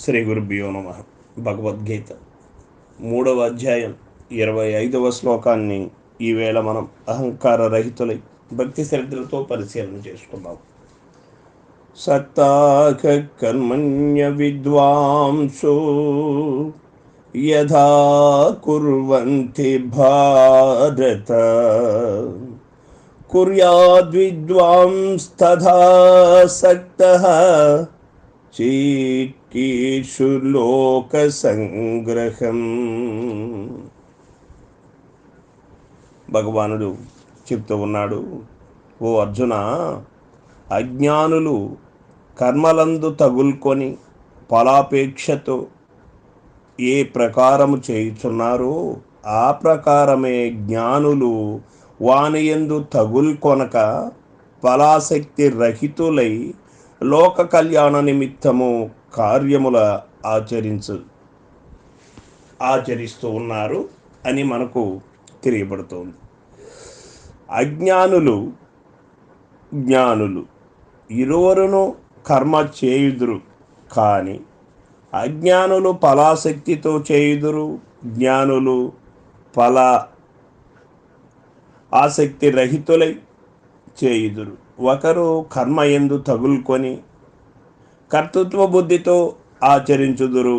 శ్రీ గురుభ్యో నమ. భగవద్గీత 3వ అధ్యాయం 25వ శ్లోకాన్ని ఈవేళ మనం అహంకార రహితులై భక్తి శ్రద్ధలతో పరిశీలన చేసుకున్నాం. సక్తాః కర్మణ్య విద్వాంసో యథా కుర్వంతి భారత కుర్యాద్విద్వాంస్తథా సక్తః చీకీషు లోక సంగ్రహం. భగవానుడు చెప్తూ ఉన్నాడు, ఓ అర్జున, అజ్ఞానులు కర్మలందు తగులుకొని ఫలాపేక్షతో ఏ ప్రకారము చేయుచున్నారో ఆ ప్రకారమే జ్ఞానులు వానియందు తగులుకొనక ఫలాసక్తి రహితులై లోక కళ్యాణ నిమిత్తము కార్యముల ఆచరిస్తూ ఉన్నారు అని మనకు తెలియబడుతోంది. అజ్ఞానులు జ్ఞానులు ఇరువురును కర్మ చేయుదురు, కానీ అజ్ఞానులు ఫలాసక్తితో చేయుదురు, జ్ఞానులు ఫల ఆసక్తి రహితులై చేయుదురు. ఒకరు కర్మ యందు తగులుకొని కర్తృత్వ బుద్ధితో ఆచరించుదురు,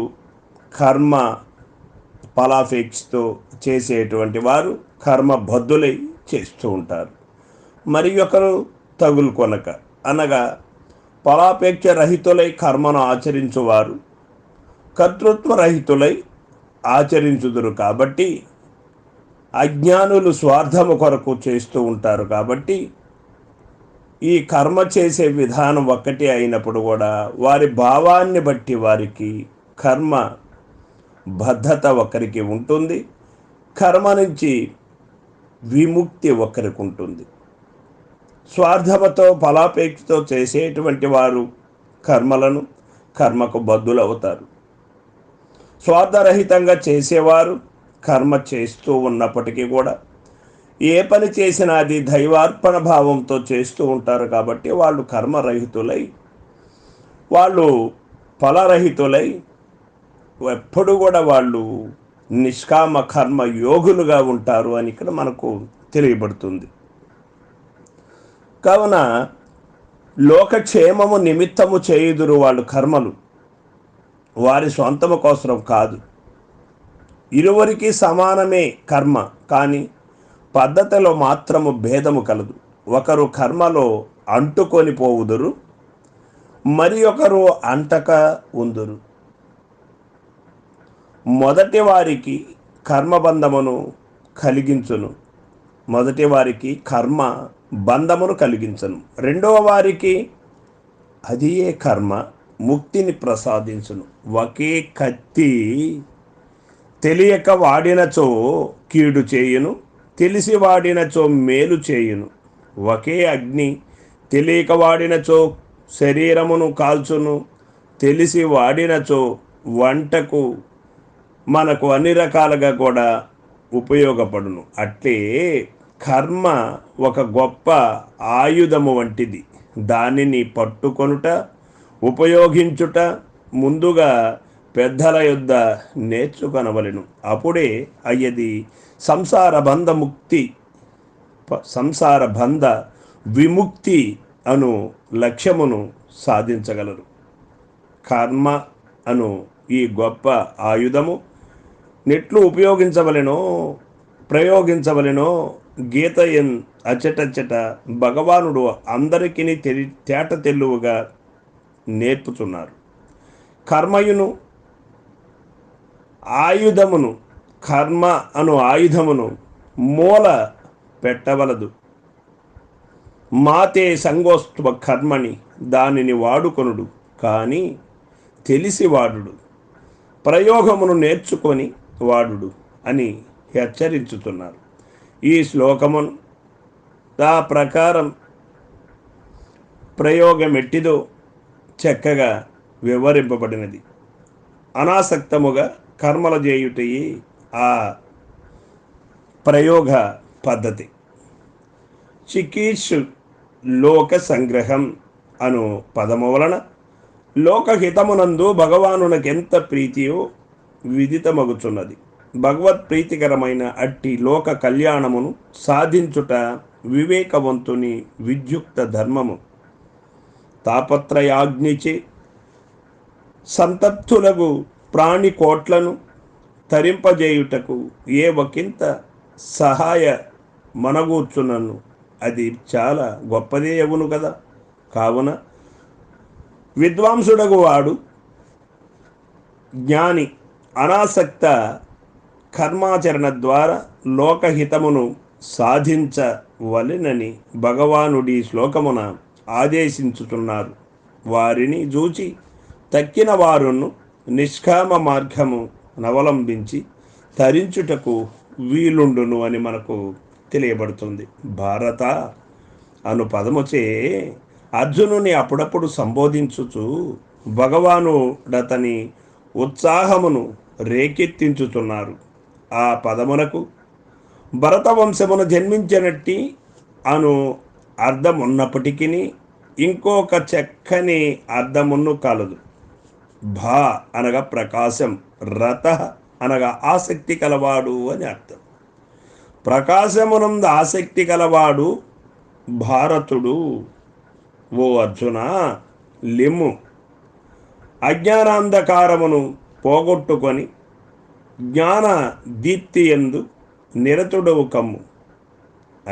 కర్మ ఫలాపేక్షతో చేసేటువంటి వారు కర్మ బద్ధులై చేస్తూ ఉంటారు. మరి ఒకరు తగులుకొనక అనగా ఫలాపేక్ష రహితులై కర్మను ఆచరించువారు కర్తృత్వ రహితులై ఆచరించుదురు. కాబట్టి అజ్ఞానులు స్వార్థము కొరకు చేస్తూ ఉంటారు. కాబట్టి ఈ కర్మ చేసే విధానం ఒక్కటి అయినప్పుడు కూడా వారి భావాన్ని బట్టి వారికి కర్మ బద్ధత ఒకరికి ఉంటుంది, కర్మ నుంచి విముక్తి ఒకరికి ఉంటుంది. స్వార్థమతో ఫలాపేక్షతో చేసేటువంటి వారు కర్మకు బద్ధులవుతారు. స్వార్థరహితంగా చేసేవారు కర్మ చేస్తూ ఉన్నప్పటికీ కూడా ఏ పని చేసినా అది దైవార్పణ భావంతో చేస్తూ ఉంటారు. కాబట్టి వాళ్ళు కర్మరహితులై, వాళ్ళు ఫలరహితులై ఎప్పుడు కూడా వాళ్ళు నిష్కామ కర్మ యోగులుగా ఉంటారు అని ఇక్కడ మనకు తెలియబడుతుంది. కావున లోకక్షేమము నిమిత్తము చేయుదురు వాళ్ళు కర్మలు, వారి సొంతము కోసం కాదు. ఇరువురికి సమానమే కర్మ, కానీ పద్ధతిలో మాత్రము భేదము కలదు. ఒకరు కర్మలో అంటుకొని పోవుదురు, మరి ఒకరు అంటక ఉందురు. మొదటి వారికి కర్మ బంధమును కలిగించును, రెండవ వారికి అదియే కర్మ ముక్తిని ప్రసాదించును. ఒకే కత్తి తెలియక వాడినచో కీడు చేయును, తెలిసి వాడినచో మేలు చేయును. ఒకే అగ్ని తెలియక వాడినచో శరీరమును కాల్చును, తెలిసి వాడినచో వంటకు మనకు అన్ని రకాలుగా కూడా ఉపయోగపడును. అట్లే కర్మ ఒక గొప్ప ఆయుధము వంటిది. దానిని పట్టుకొనుట, ఉపయోగించుట ముందుగా పెద్దల యొద్ద నేర్చుకొనవలెను. అప్పుడే అయ్యది సంసార బంధ విముక్తి అను లక్ష్యమును సాధించగలరు. కర్మ అను ఈ గొప్ప ఆయుధము నెట్లు ప్రయోగించవలెనో గీత అచ్చటచ్చట భగవానుడు అందరికీ తేట తెల్లువుగా నేర్పుతున్నారు. కర్మ అను ఆయుధమును మూల పెట్టవలదు. మాతే సంగోస్త్వ కర్మని, దానిని వాడుకొనుడు కానీ తెలిసి వాడుడు, ప్రయోగమును నేర్చుకొని వాడుడు అని హెచ్చరించుతున్నారు. ఈ శ్లోకమును ఆ ప్రకారం ప్రయోగమెట్టిదో చక్కగా వివరింపబడినది. అనాసక్తముగా కర్మల చేయుటయి ఆ ప్రయోగ పద్ధతి. చికీర్షు లోక సంగ్రహం అను పదము వలన లోకహితమునందు భగవానునకెంత ప్రీతియో విదితమగుచున్నది. భగవత్ ప్రీతికరమైన అట్టి లోక కళ్యాణమును సాధించుట వివేకవంతుని విద్యుక్త ధర్మము. తాపత్రయాగ్నిచే సంతప్తులకు ప్రాణి కోట్లను తరింపజేయుటకు ఏ ఒకంత సహాయ మనగూర్చునను అది చాలా గొప్పదే అవును కదా. కావున విద్వాంసుడగు వాడు జ్ఞాని అనాసక్త కర్మాచరణ ద్వారా లోకహితమును సాధించవలెనని భగవానుడి శ్లోకమున ఆదేశించుతున్నారు. వారిని చూచి తక్కిన వారును నిష్కామ మార్గము అవలంబించి తరించుటకు వీలుండును అని మనకు తెలియబడుతుంది. భారత అను పదముచే అర్జునుని అప్పుడప్పుడు సంబోధించుచు భగవానుడతని ఉత్సాహమును రేకెత్తించుతున్నారు. ఆ పదమునకు భరతవంశమును జన్మించినట్టి అను అర్థం ఉన్నప్పటికీ ఇంకొక చక్కని అర్థమును కలదు. భా అనగా ప్రకాశం, రత అనగా ఆసక్తి కలవాడు అని అర్థం. ప్రకాశమునందు ఆసక్తి కలవాడు భారతుడు. ఓ అర్జున, లిమ్ము, అజ్ఞానాంధకారమును పోగొట్టుకొని జ్ఞాన దీప్తి యందు నిరతుడవు కమ్ము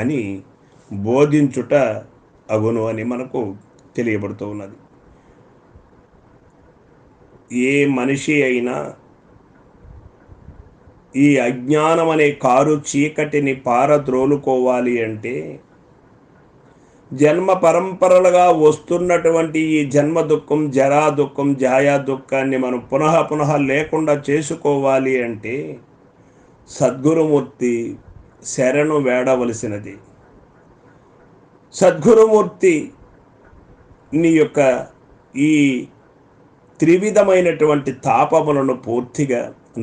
అని బోధించుట అగును అని మనకు తెలియబడుతూ ఉన్నది. ఏ మనిషి అయినా ఈ అజ్ఞానం అనే కారు చీకటిని పారద్రోలుకోవాలి అంటే జన్మ పరంపరలుగా వస్తున్నటువంటి ఈ జన్మ దుఃఖం, జరా దుఃఖం, జాయా దుఃఖాన్ని మనం పునః లేకుండా చేసుకోవాలి అంటే సద్గురుమూర్తి శరణు వేడవలసినది. సద్గురుమూర్తి నీ యొక్క ఈ త్రివిధమైనటువంటి తాపములను పూర్తిగా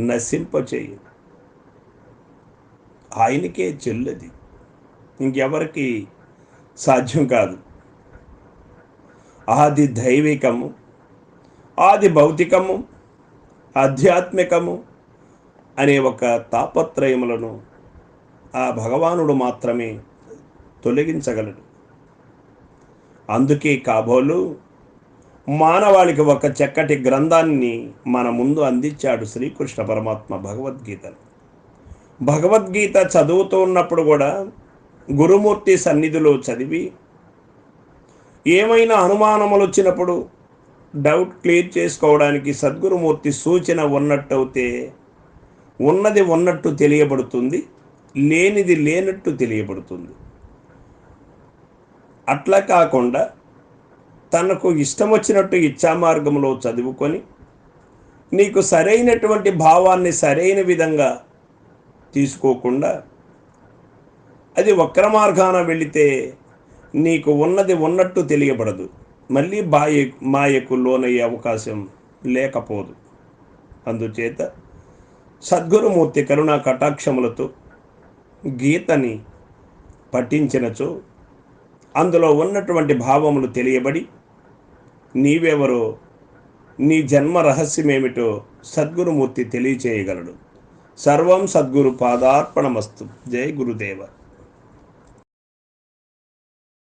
నశింపచేయి. ఆయనకే చెల్లది, ఇంకెవరికి సాధ్యం కాదు. ఆది దైవికము, ఆది భౌతికము, ఆధ్యాత్మికము అనే ఒక తాపత్రయములను ఆ భగవానుడు మాత్రమే తొలగించగలడు. అందుకే కాబోలు మానవాళికి ఒక చక్కటి గ్రంథాన్ని మన ముందు అందించాడు శ్రీకృష్ణ పరమాత్మ, భగవద్గీతను. భగవద్గీత చదువుతూ ఉన్నప్పుడు కూడా గురుమూర్తి సన్నిధిలో చదివి ఏమైనా అనుమానములు వచ్చినప్పుడు డౌట్ క్లియర్ చేసుకోవడానికి సద్గురుమూర్తి సూచన ఉన్నట్టయితే ఉన్నది ఉన్నట్టు తెలియబడుతుంది, లేనిది లేనట్టు తెలియబడుతుంది. అట్లా కాకుండా తనకు ఇష్టం వచ్చినట్టు ఇచ్ఛామార్గంలో చదువుకొని నీకు సరైనటువంటి భావాన్ని సరైన విధంగా తీసుకోకుండా అది వక్ర మార్గాన వెళితే నీకు ఉన్నది ఉన్నట్టు తెలియబడదు, మళ్ళీ మాయకు లోనయ్యే అవకాశం లేకపోదు. అందుచేత సద్గురుమూర్తి కరుణా కటాక్షములతో గీతని పఠించినచో అందులో ఉన్నటువంటి భావములు తెలియబడి నీవెవరో, నీ జన్మ రహస్యమేమిటో సద్గురుమూర్తి తెలియచేయగలడు. సర్వం సద్గురు పాదార్పణమస్తు. జై గురుదేవ.